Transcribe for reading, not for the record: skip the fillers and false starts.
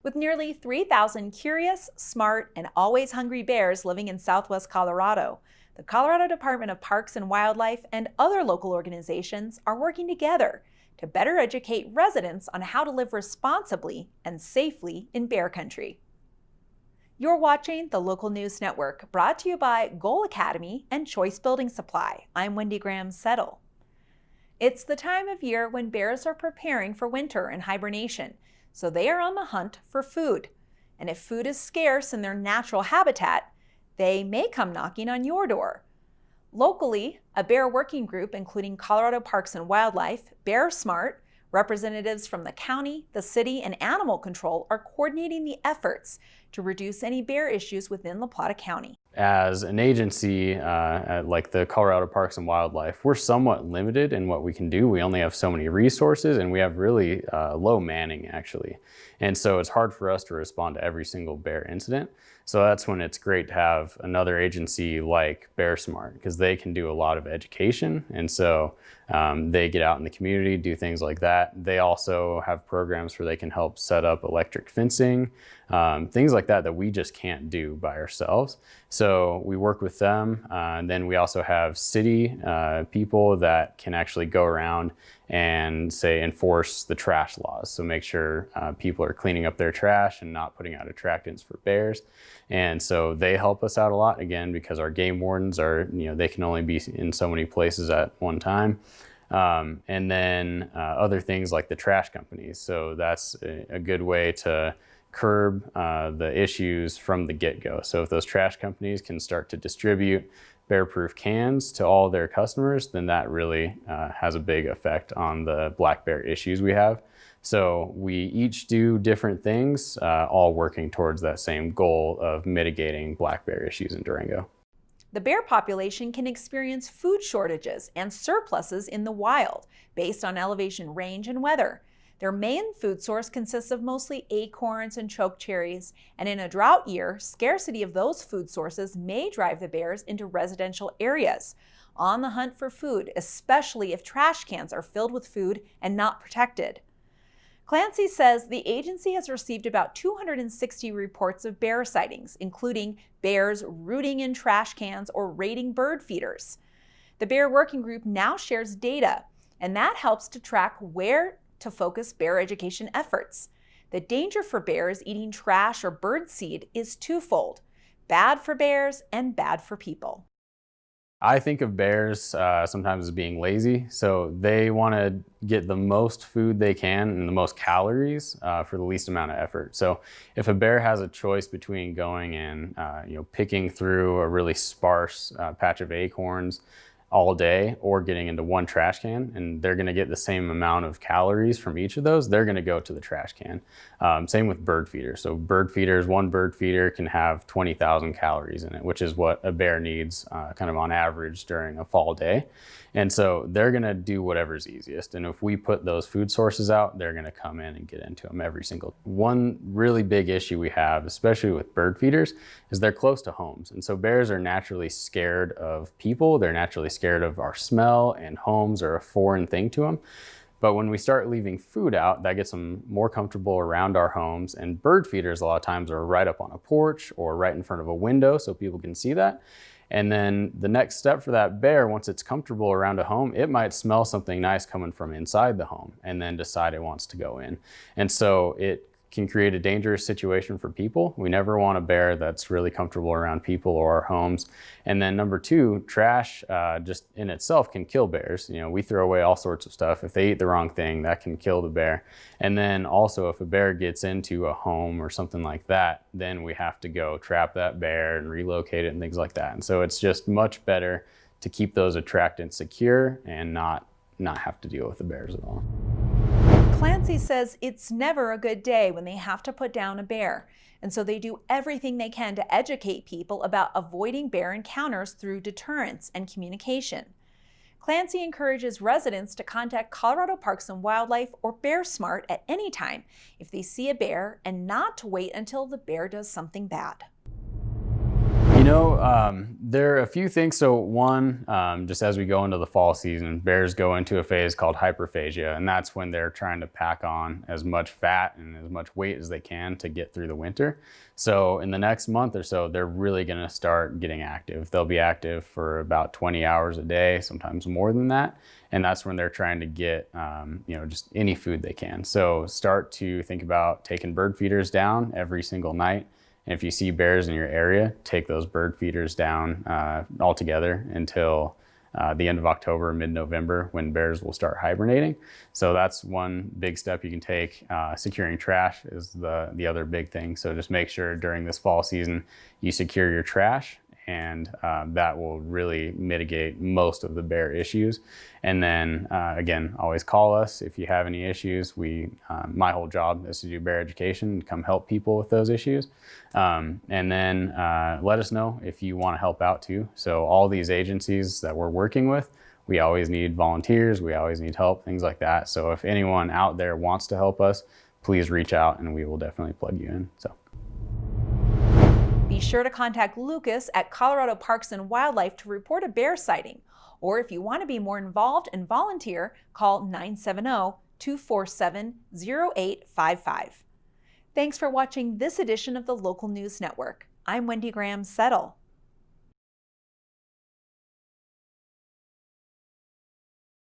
With nearly 3,000 curious, smart, and always hungry bears living in southwest Colorado, the Colorado Department of Parks and Wildlife and other local organizations are working together to better educate residents on how to live responsibly and safely in bear country. You're watching the Local News Network, brought to you by Goal Academy and Choice Building Supply. I'm Wendy Graham-Settle. It's the time of year when bears are preparing for winter and hibernation, so they are on the hunt for food. And if food is scarce in their natural habitat, they may come knocking on your door. Locally, a bear working group including Colorado Parks and Wildlife, Bear Smart, representatives from the county, the city, and animal control are coordinating the efforts to reduce any bear issues within La Plata County. As an agency, like the Colorado Parks and Wildlife, we're somewhat limited in what we can do. We only have so many resources, and we have really low manning, actually. And so it's hard for us to respond to every single bear incident. So that's when it's great to have another agency like Bear Smart, because they can do a lot of education. And so they get out in the community, do things like that. They also have programs where they can help set up electric fencing, things like that we just can't do by ourselves. So we work with them. And then we also have city people that can actually go around and enforce the trash laws. So make sure people are cleaning up their trash and not putting out attractants for bears. And so they help us out a lot, again, because our game wardens are, they can only be in so many places at one time. And then other things like the trash companies. So that's a good way to curb the issues from the get-go. So if those trash companies can start to distribute bear-proof cans to all their customers, then that really has a big effect on the black bear issues we have. So we each do different things, all working towards that same goal of mitigating black bear issues in Durango. The bear population can experience food shortages and surpluses in the wild based on elevation range and weather. Their main food source consists of mostly acorns and chokecherries, and in a drought year, scarcity of those food sources may drive the bears into residential areas, on the hunt for food, especially if trash cans are filled with food and not protected. CLANCY says the agency has received about 260 reports of bear sightings, including bears rooting in trash cans or raiding bird feeders. The Bear Working Group now shares data, and that helps to track where to focus bear education efforts. The danger for bears eating trash or bird seed is twofold: bad for bears and bad for people. I think of bears sometimes as being lazy, so they want to get the most food they can and the most calories for the least amount of effort. So if a bear has a choice between going and picking through a really sparse patch of acorns all day or getting into one trash can, and they're going to get the same amount of calories from each of those, they're going to go to the trash can. Same with bird feeders. So one bird feeder can have 20,000 calories in it, which is what a bear needs kind of on average during a fall day. And so they're going to do whatever's easiest. And if we put those food sources out, they're going to come in and get into them every single. One really big issue we have, especially with bird feeders, is they're close to homes. And so bears are naturally scared of people. They're naturally scared of our smell, and homes are a foreign thing to them. But when we start leaving food out, that gets them more comfortable around our homes. And bird feeders a lot of times are right up on a porch or right in front of a window so people can see that. And then the next step for that bear, once it's comfortable around a home, it might smell something nice coming from inside the home and then decide it wants to go in. And so it can create a dangerous situation for people. We never want a bear that's really comfortable around people or our homes. And then number two, trash just in itself can kill bears. We throw away all sorts of stuff. If they eat the wrong thing, that can kill the bear. And then also if a bear gets into a home or something like that, then we have to go trap that bear and relocate it and things like that. And so it's just much better to keep those attractants secure and not have to deal with the bears at all. CLANCY says it's never a good day when they have to put down a bear, and so they do everything they can to educate people about avoiding bear encounters through deterrence and communication. CLANCY encourages residents to contact Colorado Parks and Wildlife or Bear Smart at any time if they see a bear, and not to wait until the bear does something bad. There are a few things. So one, just as we go into the fall season, bears go into a phase called hyperphagia, and that's when they're trying to pack on as much fat and as much weight as they can to get through the winter. So in the next month or so, they're really going to start getting active. They'll be active for about 20 hours a day, sometimes more than that. And that's when they're trying to get, just any food they can. So start to think about taking bird feeders down every single night. And if you see bears in your area, take those bird feeders down altogether until the end of October, mid-November, when bears will start hibernating. So that's one big step you can take. Securing trash is the other big thing. So just make sure during this fall season you secure your trash, and that will really mitigate most of the bear issues. And then again, always call us if you have any issues. My whole job is to do bear education, come help people with those issues. And then let us know if you want to help out too. So all these agencies that we're working with, we always need volunteers, we always need help, things like that. So if anyone out there wants to help us, please reach out and we will definitely plug you in. So. Be sure to contact Lucas at Colorado Parks and Wildlife to report a bear sighting. Or if you want to be more involved and volunteer, call 970-247-0855. Thanks for watching this edition of the Local News Network. I'm Wendy Graham Settle.